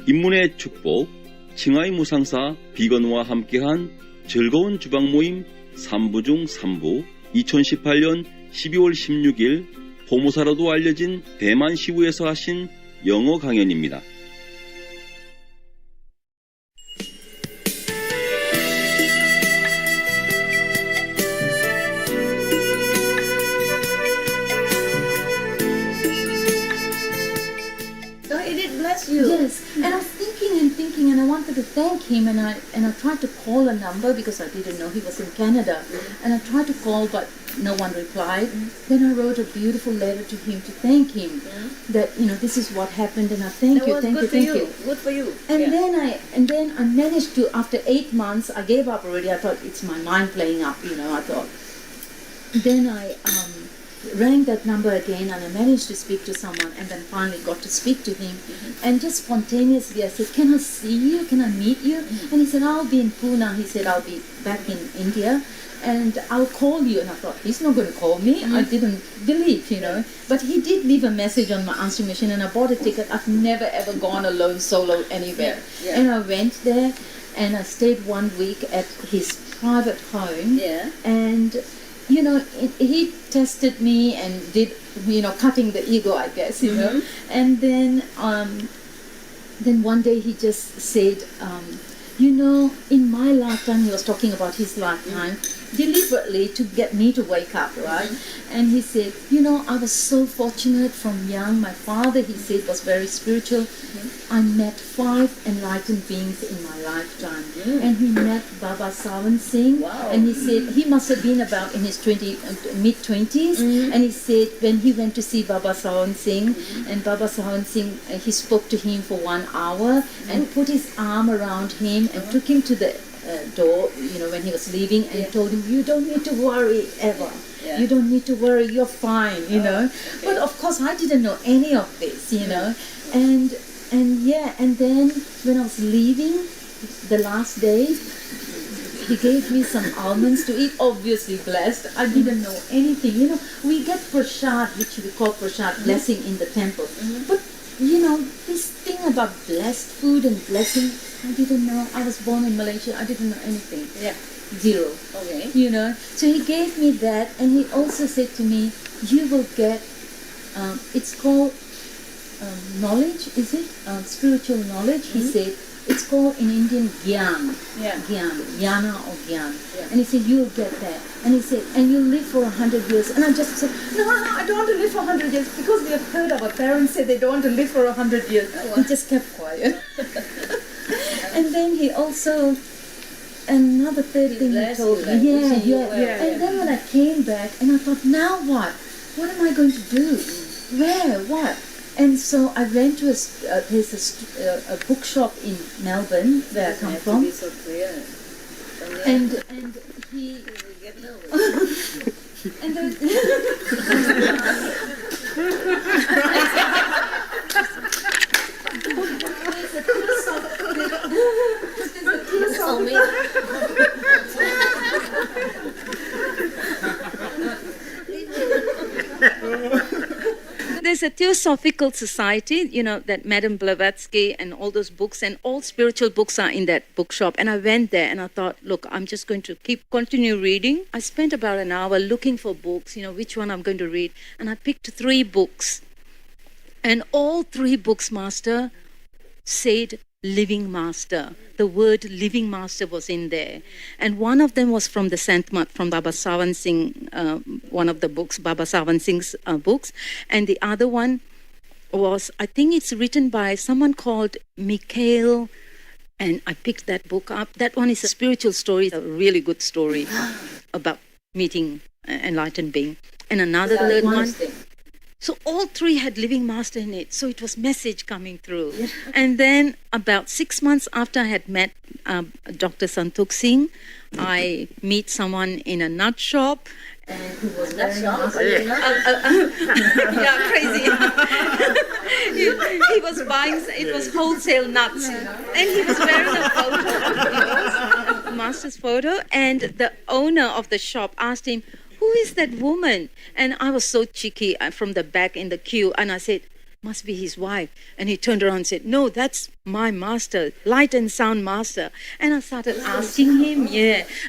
입문의 축복, 칭하이 무상사 비건과 함께한 즐거운 주방 모임 3부 중 3부 2018년 12월 16일 포모사로도 알려진 대만 시우에서 하신 영어 강연입니다. Yes, and I was thinking, and I wanted to thank him, and I tried to call a number because I didn't know he was in Canada, and I tried to call, but no one replied. Then I wrote a beautiful letter to him to thank him that this is what happened, and I thank you. Good for you. And then I managed to, after 8 months, I gave up already. I thought it's my mind playing up, I thought. Then I rang that number again, and I managed to speak to someone, and then finally got to speak to him. And just spontaneously I said, can I see you? Can I meet you? And he said, I'll be in Pune. He said, I'll be back in India and I'll call you. And I thought, he's not going to call me. I didn't believe, But he did leave a message on my answering machine, and I bought a ticket. I've never ever gone alone solo anywhere. And I went there and I stayed 1 week at his private home. And he tested me and did, cutting the ego, I guess, And then one day he just said, in my lifetime, he was talking about his lifetime, deliberately to get me to wake up, right? And he said, I was so fortunate from young. My father, he said, was very spiritual. I met 5 enlightened beings in my lifetime. And he met Baba Sawan Singh. And he said, he must have been about in his mid-20s. And he said, when he went to see Baba Sawan Singh, and Baba Sawan Singh, he spoke to him for 1 hour and put his arm around him and took him to the door, when he was leaving, and told him, you don't need to worry ever. You don't need to worry, you're fine, But of course I didn't know any of this, And then when I was leaving the last day, he gave me some almonds to eat, obviously blessed. I didn't know anything. We get prasad, which we call prasad, blessing in the temple. But, this thing about blessed food and blessing, I didn't know. I was born in Malaysia. I didn't know anything. Zero. Okay. So he gave me that, and he also said to me, you will get, it's called knowledge, is it? Spiritual knowledge, he said. It's called in Indian Gyan. Gyan. Jnana or Gyan. And he said, you'll get that. And he said, and you'll live for 100 years. And I just said, no, I don't want to live for 100 years. Because we have heard our parents say they don't want to live for 100 years. He just kept quiet. And then he also, another third thing he told me. And then when I came back, and I thought, now what? What am I going to do? Where? What? And so I went to there's a bookshop in Melbourne, where I come from. So clear. And he... and then... There's a Theosophical Society, that Madame Blavatsky and all those books and all spiritual books are in that bookshop. And I went there and I thought, look, I'm just going to continue reading. I spent about an hour looking for books, which one I'm going to read. And I picked 3 books. And all 3 books, Master, said Living Master. The word Living Master was in there. And one of them was from the Santmat, from Baba Sawan Singh, one of the books, Baba Sawan Singh's books. And the other one was, I think it's written by someone called Mikhail, and I picked that book up. That one is a spiritual story, a really good story about meeting enlightened being. And another third one. So all 3 had Living Master in it. So it was message coming through. And then about 6 months after I had met Dr. Santok Singh, I meet someone in a nut shop. And who was wearing a mask. Crazy. he was buying, it was wholesale nuts. And he was wearing a photo of Master's photo. And the owner of the shop asked him, who is that woman? And I was so cheeky from the back in the queue. And I said, must be his wife. And he turned around and said, no, that's my master, light and sound master. And I started asking him,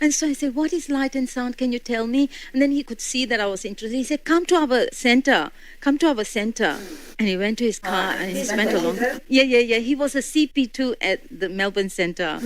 And so I said, what is light and sound? Can you tell me? And then he could see that I was interested. He said, come to our center. And he went to his car and he spent a long time. Yeah. He was a CP2 at the Melbourne Center.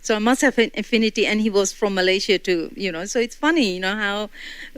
So I must have an affinity, and he was from Malaysia too, So it's funny, how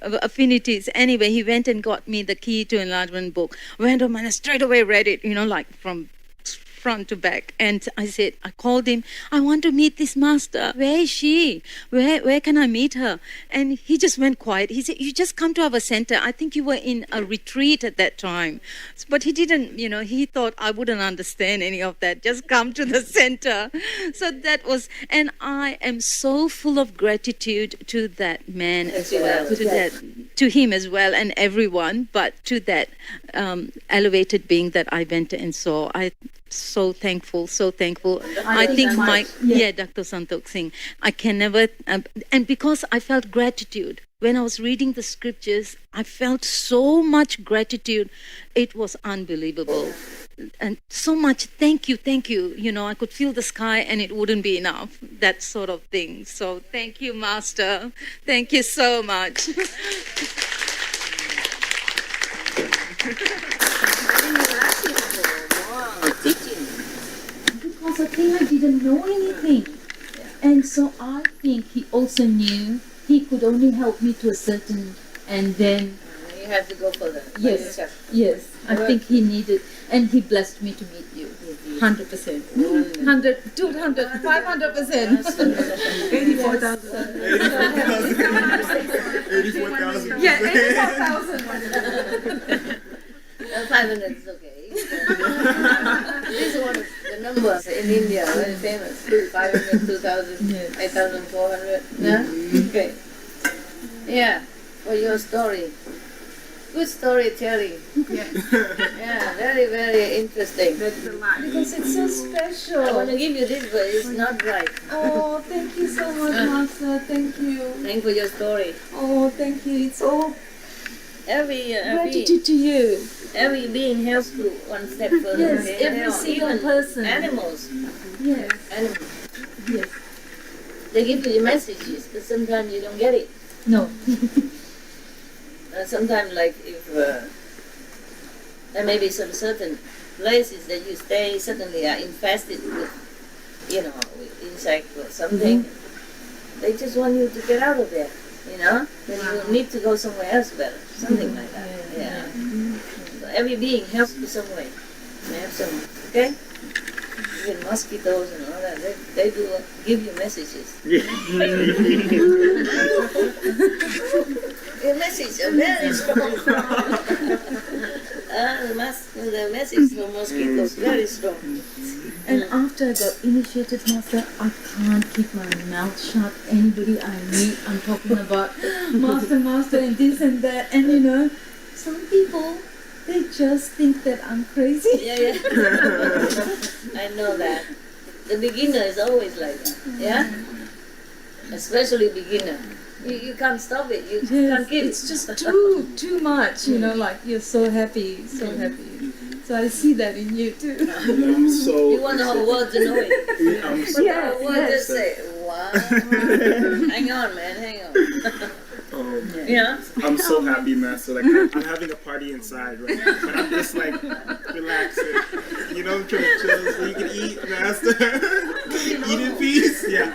affinities. Anyway, he went and got me the Key to Enlargement book. Went home and I straight away read it, like from front to back. And I called him, I want to meet this master. Where is she? Where can I meet her? And he just went quiet. He said, you just come to our center. I think you were in a retreat at that time. But he didn't, he thought I wouldn't understand any of that. Just come to the center. So that was, and I am so full of gratitude to that man as well, to him as well, and everyone, but to that elevated being that I went and saw. So thankful. I think Dr. Santokh Singh, I can never, and because I felt gratitude. When I was reading the scriptures, I felt so much gratitude. It was unbelievable. And so much, thank you. I could feel the sky and it wouldn't be enough, that sort of thing. So thank you, Master. Thank you so much. Because I think I didn't know anything. And so I think he also knew he could only help me to a certain, and then... You have to go further. Yes. I think he needed, and he blessed me to meet you. 100%. 100, 200, 500%. 84,000. 84,000. Yeah, 84,000. 500 is okay. This is one of the numbers in India, very famous. 500, 2,000, 8,400. Yeah? Okay. Yeah, for your story. Good storytelling. Yeah, very, very interesting. That's a lot. Because it's so special. I want to give you this, but it's not right. Oh, thank you so much, Master. Thank you. Thank for your story. Oh, thank you. It's all gratitude to you. Every being helps you one step further. Yes, okay? every single even person. Animals. Yes. Yes. They give you messages, but sometimes you don't get it. No. Sometimes, like if there may be some certain places that you stay suddenly are infested with, with insects or something. They just want you to get out of there, Then you need to go somewhere else better, something like that. Yeah. So every being helps you some way. They have some, okay? Even mosquitoes and all that, they do give you messages. The message is very strong. The message from mosquitoes very strong. And after I got initiated, Master, I can't keep my mouth shut. Anybody I meet, I'm talking about Master, and this and that. And some people, they just think that I'm crazy. Yeah. I know that. The beginner is always like that. Yeah? Especially beginner. You can't stop it. You can't keep it. It's just too much, like you're so happy. So I see that in you too. You want the whole world to know it. The whole world just say, wow. Hang on, man, hang on. I'm so happy, Master. Like I'm having a party inside right now, but I'm just like relaxing. Trying to chill so you can eat, Master. Eat in peace. Yeah.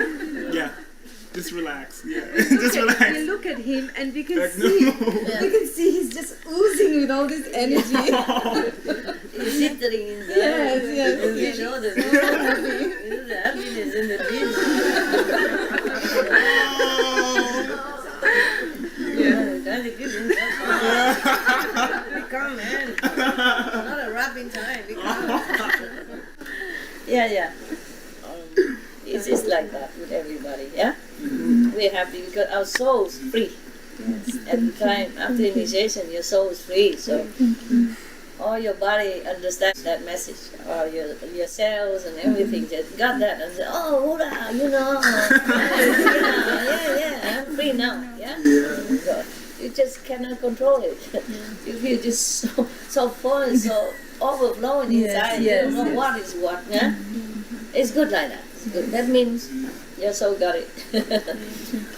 Just relax. Yeah. Just relax. We look at him and we can see he's just oozing with all this energy. He's sitting in there. Yes. You know the happiness in the beach. That's a good one. Come, man. Not a rapping time. Yeah. It's just like that with everybody, yeah? We're happy because our soul is free. At the time, after initiation, your soul is free. So all your body understands that message. All your cells and everything just got that and say, oh, hoorah, yeah, I'm free now, yeah? So you just cannot control it. You feel just so full and so overflowing inside. You don't know what is what. Yeah? It's good like that. It's good. That means your soul got it.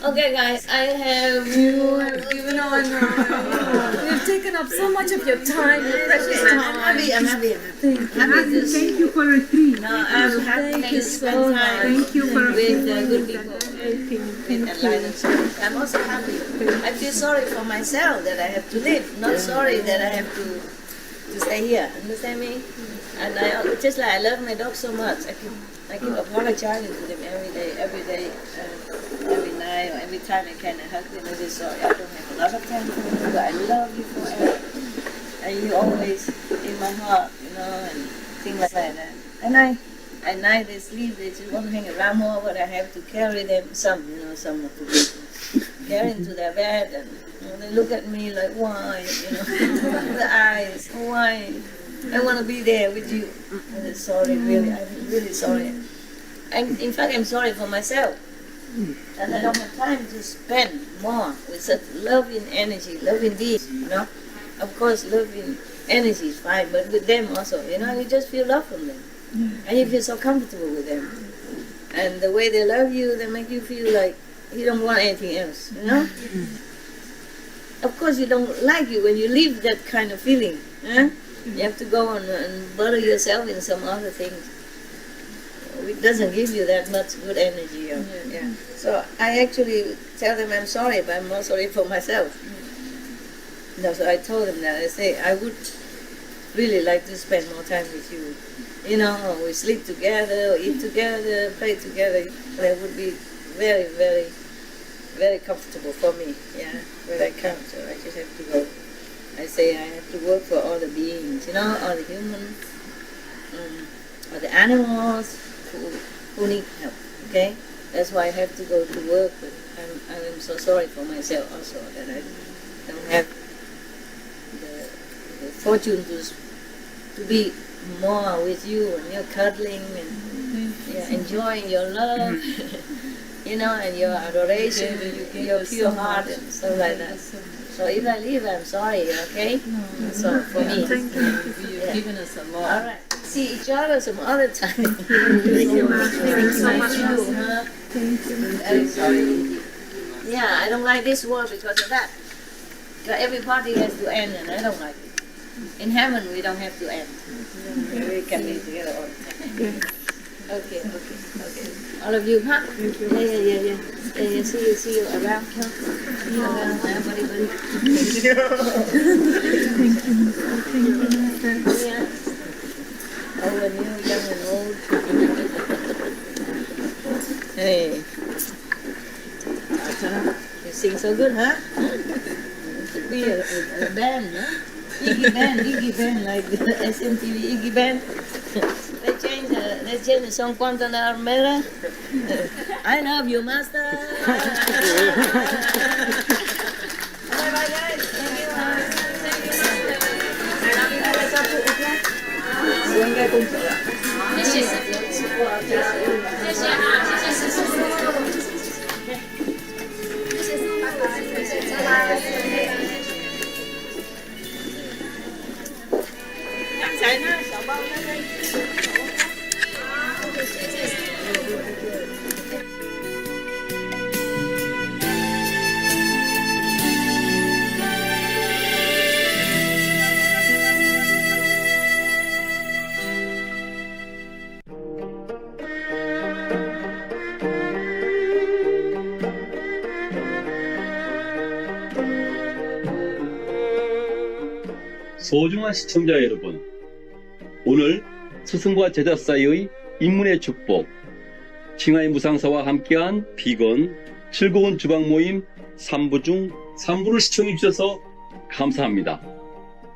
Okay, guys, I have You have given on. We've taken up so much of your time, your precious time. I'm happy. Thank you for a retreat. No, I'm happy Thank you to spend so time Thank you for with good people. With enlightened souls. I'm also happy. I feel sorry for myself that I have to leave. Not sorry that I have to stay here. Understand me? And I just like I love my dog so much. I keep apologizing to them every day, every night, or every time I can. I hug them. I say sorry. I don't have a lot of time for you, but I love you forever. And you always in my heart, you know, and things like that. And at night they sleep. They just want to hang around more, but I have to carry them. Some of the people carry them to their bed, and they look at me like, why, the eyes, why? I want to be there with you. I'm sorry, really. I'm really sorry. And in fact, I'm sorry for myself. And I don't have time to spend more with such loving energy, loving beings, Of course, loving energy is fine, but with them also, you just feel love from them. And you feel so comfortable with them. And the way they love you, they make you feel like you don't want anything else, Of course, you don't like it when you leave that kind of feeling, You have to go on and butter yourself in some other things. It doesn't give you that much good energy. Yeah. So I actually tell them I'm sorry, but I'm more sorry for myself. So I told them that. I say, I would really like to spend more time with you. We sleep together, eat together, play together. That would be very, very, very comfortable for me. Yeah, but I can't, so I just have to go. I say I have to work for all the beings, all the humans, all the animals who need help, okay? That's why I have to go to work, but I'm so sorry for myself also that I don't have the fortune to be more with you and you're cuddling and enjoying your love, and your adoration, your pure heart and stuff like that. So if I leave, I'm sorry, okay? So for me. Thank you. You've given us a lot. All right. See each other some other time. Thank you so much. Thank you. Very sorry. Yeah, I don't like this world because of that. Because every party has to end, and I don't like it. In heaven, we don't have to end. We can be together all the time. Okay. All of you, huh? Yeah. See you around, huh? See you around, everybody. Thank you. Yeah. Old and new, young and old. Hey. You sing so good, huh? Could be a band, huh? Iggy band, like the SMTV Iggy band. They changed the song Guantanamera. I love you, master. Bye, guys. Thank you, master. I love you guys. 소중한 시청자 여러분, 오늘 스승과 제자 사이의 인문의 축복, 칭하이 무상사와 함께한 비건 즐거운 주방 모임 3부 중 3부를 시청해 주셔서 감사합니다.